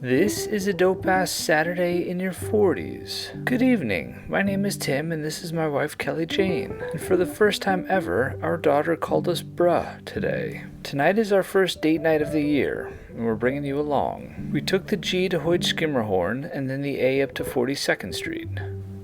This is a dope-ass Saturday in your 40s. Good evening, my name is Tim and this is my wife Kelly Jane. And for the first time ever, our daughter called us bruh today. Tonight is our first date night of the year, and we're bringing you along. We took the G to Hoyt Skimmerhorn and then the A up to 42nd Street.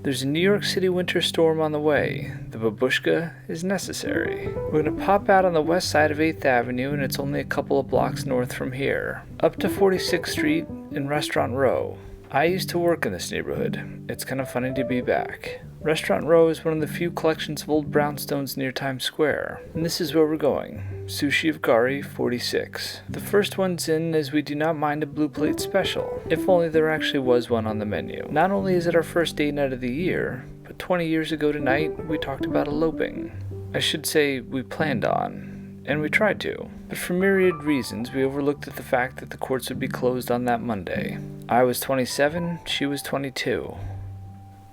There's a New York City winter storm on the way. The babushka is necessary. We're gonna pop out on the west side of 8th Avenue and it's only a couple of blocks north from here. Up to 46th Street in Restaurant Row. I used to work in this neighborhood. It's kind of funny to be back. Restaurant Row is one of the few collections of old brownstones near Times Square. And this is where we're going. Sushi of Gari, 46. The first one's in as we do not mind a blue plate special. If only there actually was one on the menu. Not only is it our first date night of the year, but 20 years ago tonight, we talked about eloping. I should say we planned on, and we tried to. But for myriad reasons, we overlooked the fact that the courts would be closed on that Monday. I was 27, she was 22.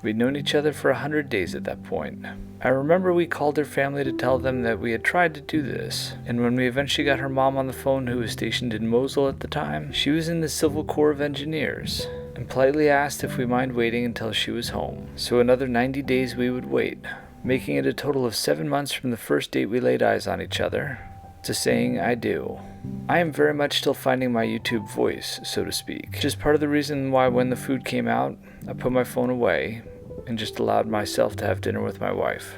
We'd known each other for 100 days at that point. I remember we called her family to tell them that we had tried to do this, and when we eventually got her mom on the phone, who was stationed in Mosul at the time, she was in the Civil Corps of Engineers, and politely asked if we mind waiting until she was home. So another 90 days we would wait, making it a total of 7 months from the first date we laid eyes on each other to saying I do. I am very much still finding my YouTube voice, so to speak. Just part of the reason why when the food came out, I put my phone away and just allowed myself to have dinner with my wife.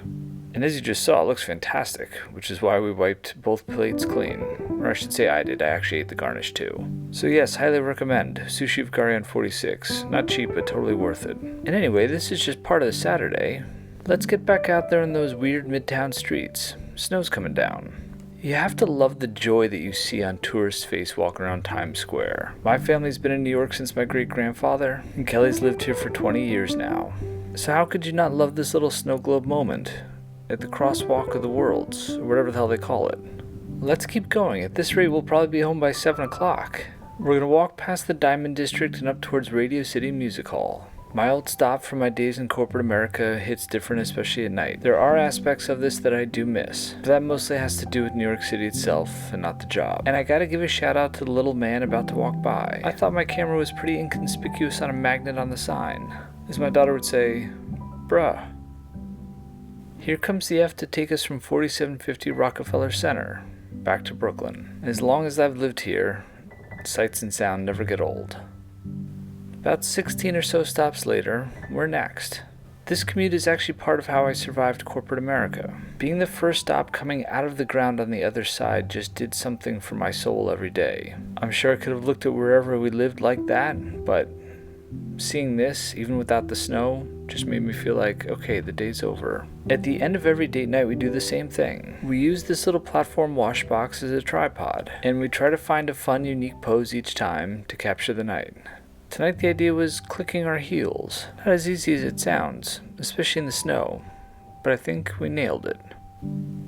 And as you just saw, it looks fantastic, which is why we wiped both plates clean. Or I should say I did, I actually ate the garnish too. So yes, highly recommend. Sushi of Gari on 46. Not cheap, but totally worth it. And anyway, this is just part of the Saturday. Let's get back out there in those weird midtown streets. Snow's coming down. You have to love the joy that you see on tourists' face walking around Times Square. My family's been in New York since my great-grandfather, and Kelly's lived here for 20 years now. So how could you not love this little snow globe moment at the crosswalk of the worlds, or whatever the hell they call it? Let's keep going. At this rate, we'll probably be home by 7 o'clock. We're going to walk past the Diamond District and up towards Radio City Music Hall. My old stop from my days in corporate America hits different, especially at night. There are aspects of this that I do miss, but that mostly has to do with New York City itself and not the job. And I gotta give a shout out to the little man about to walk by. I thought my camera was pretty inconspicuous on a magnet on the sign. As my daughter would say, bruh. Here comes the F to take us from 4750 Rockefeller Center back to Brooklyn. And as long as I've lived here, sights and sound never get old. About 16 or so stops later, we're next. This commute is actually part of how I survived corporate America. Being the first stop coming out of the ground on the other side just did something for my soul every day. I'm sure I could have looked at wherever we lived like that, but seeing this, even without the snow, just made me feel like, okay, the day's over. At the end of every date night, we do the same thing. We use this little platform wash box as a tripod, and we try to find a fun, unique pose each time to capture the night. Tonight the idea was clicking our heels. Not as easy as it sounds, especially in the snow, but I think we nailed it.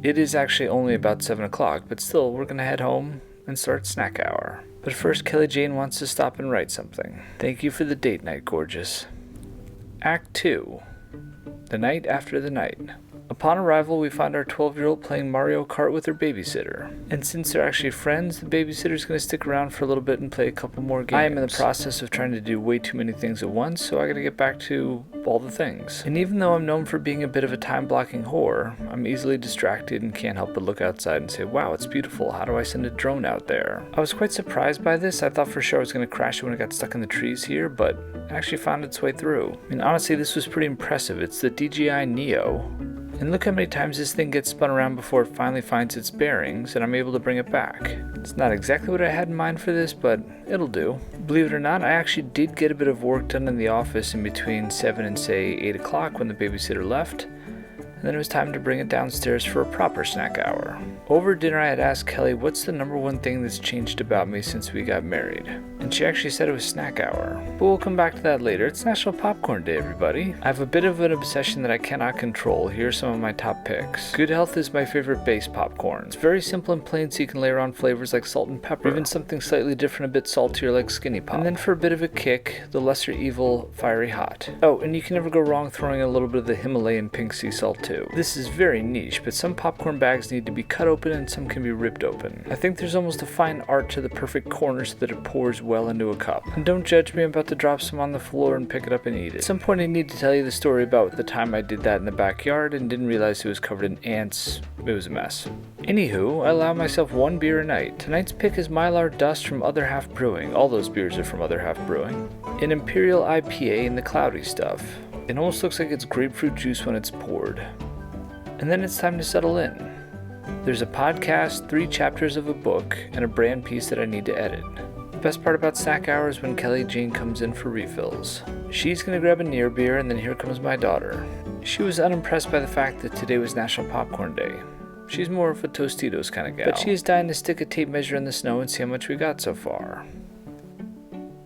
It is actually only about 7 o'clock, but still, we're gonna head home and start snack hour. But first, Kelly Jane wants to stop and write something. Thank you for the date night, gorgeous. Act 2. The night after the night. Upon arrival, we find our 12-year-old playing Mario Kart with her babysitter. And since they're actually friends, the babysitter's going to stick around for a little bit and play a couple more games. I am in the process of trying to do way too many things at once, so I gotta get back to all the things. And even though I'm known for being a bit of a time-blocking whore, I'm easily distracted and can't help but look outside and say, wow, it's beautiful. How do I send a drone out there? I was quite surprised by this. I thought for sure I was going to crash it when it got stuck in the trees here, but it actually found its way through. I mean, honestly, this was pretty impressive. It's the DJI Neo. And look how many times this thing gets spun around before it finally finds its bearings, and I'm able to bring it back. It's not exactly what I had in mind for this, but it'll do. Believe it or not, I actually did get a bit of work done in the office in between 7 and say 8 o'clock when the babysitter left. And then it was time to bring it downstairs for a proper snack hour. Over dinner, I had asked Kelly, what's the number one thing that's changed about me since we got married? And she actually said it was snack hour. But we'll come back to that later. It's National Popcorn Day, everybody. I have a bit of an obsession that I cannot control. Here are some of my top picks. Good Health is my favorite base popcorn. It's very simple and plain, so you can layer on flavors like salt and pepper, or even something slightly different, a bit saltier like Skinny Pop. And then for a bit of a kick, the lesser evil Fiery Hot. Oh, and you can never go wrong throwing a little bit of the Himalayan pink sea salt too. too. This is very niche, but some popcorn bags need to be cut open and some can be ripped open. I think there's almost a fine art to the perfect corner so that it pours well into a cup. And don't judge me, I'm about to drop some on the floor and pick it up and eat it. At some point I need to tell you the story about the time I did that in the backyard and didn't realize it was covered in ants. It was a mess. Anywho, I allow myself one beer a night. Tonight's pick is Mylar Dust from Other Half Brewing. All those beers are from Other Half Brewing. An Imperial IPA in the cloudy stuff. It almost looks like it's grapefruit juice when it's poured. And then it's time to settle in. There's a podcast, 3 chapters of a book, and a brand piece that I need to edit. The best part about snack hour is when Kelly Jane comes in for refills. She's gonna grab a near beer, and then here comes my daughter. She was unimpressed by the fact that today was National Popcorn Day. She's more of a Tostitos kind of gal. But she's dying to stick a tape measure in the snow and see how much we got so far.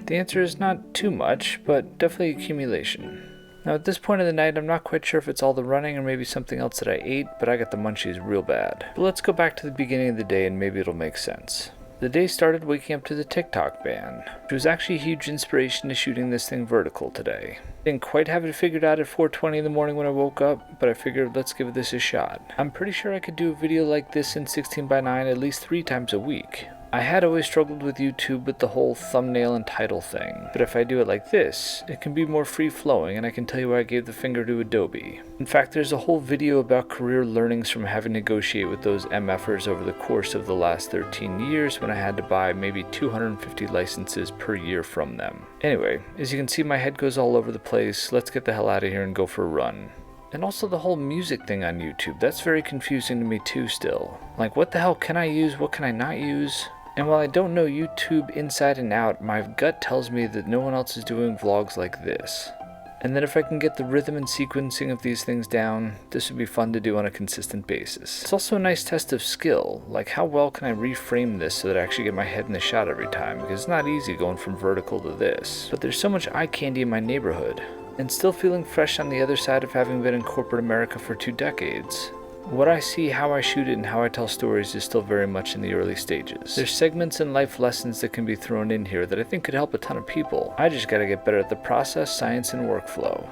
The answer is not too much, but definitely accumulation. Now at this point of the night, I'm not quite sure if it's all the running or maybe something else that I ate, but I got the munchies real bad. But let's go back to the beginning of the day and maybe it'll make sense. The day started waking up to the TikTok ban, which was actually a huge inspiration to shooting this thing vertical today. Didn't quite have it figured out at 4:20 in the morning when I woke up, but I figured let's give this a shot. I'm pretty sure I could do a video like this in 16:9 at least 3 times a week. I had always struggled with YouTube with the whole thumbnail and title thing, but if I do it like this, it can be more free-flowing and I can tell you why I gave the finger to Adobe. In fact, there's a whole video about career learnings from having to negotiate with those MFers over the course of the last 13 years when I had to buy maybe 250 licenses per year from them. Anyway, as you can see, my head goes all over the place. Let's get the hell out of here and go for a run. And also the whole music thing on YouTube, that's very confusing to me too still. Like, what the hell can I use, what can I not use? And while I don't know YouTube inside and out, my gut tells me that no one else is doing vlogs like this. And that if I can get the rhythm and sequencing of these things down, this would be fun to do on a consistent basis. It's also a nice test of skill, like how well can I reframe this so that I actually get my head in the shot every time, because it's not easy going from vertical to this. But there's so much eye candy in my neighborhood, and still feeling fresh on the other side of having been in corporate America for 2 decades. What I see, how I shoot it, and how I tell stories is still very much in the early stages. There's segments and life lessons that can be thrown in here that I think could help a ton of people. I just gotta get better at the process, science, and workflow.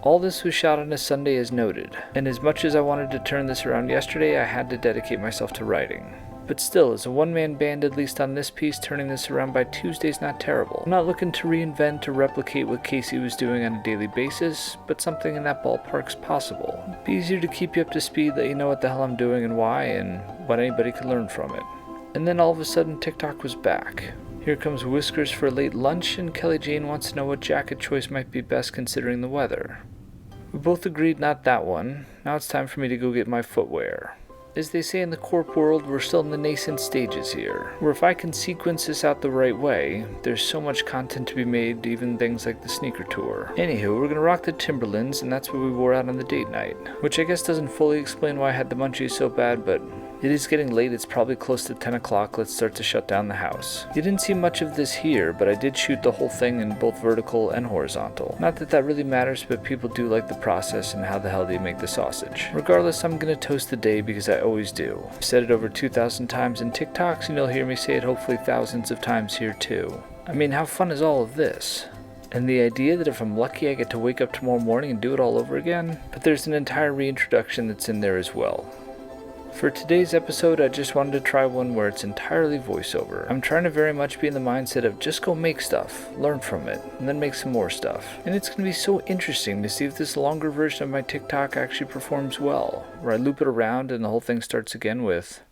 All this was shot on a Sunday as noted, and as much as I wanted to turn this around yesterday, I had to dedicate myself to writing. But still, as a one-man band, at least on this piece, turning this around by Tuesday's not terrible. I'm not looking to reinvent or replicate what Casey was doing on a daily basis, but something in that ballpark's possible. It'd be easier to keep you up to speed, let you know what the hell I'm doing and why, and what anybody could learn from it. And then all of a sudden, TikTok was back. Here comes Whiskers for a late lunch, and Kelly Jane wants to know what jacket choice might be best considering the weather. We both agreed not that one. Now it's time for me to go get my footwear. As they say in the corp world, we're still in the nascent stages here, where if I can sequence this out the right way, there's so much content to be made, even things like the sneaker tour. Anywho, we're gonna rock the Timberlands, and that's what we wore out on the date night. Which I guess doesn't fully explain why I had the munchies so bad, but it is getting late, it's probably close to 10 o'clock, let's start to shut down the house. You didn't see much of this here, but I did shoot the whole thing in both vertical and horizontal. Not that that really matters, but people do like the process and how the hell do you make the sausage. Regardless, I'm gonna toast the day because I always do. I've said it over 2,000 times in TikToks, and you'll hear me say it hopefully thousands of times here too. I mean, how fun is all of this? And the idea that if I'm lucky I get to wake up tomorrow morning and do it all over again? But there's an entire reintroduction that's in there as well. For today's episode, I just wanted to try one where it's entirely voiceover. I'm trying to very much be in the mindset of just go make stuff, learn from it, and then make some more stuff. And it's going to be so interesting to see if this longer version of my TikTok actually performs well, where I loop it around and the whole thing starts again with,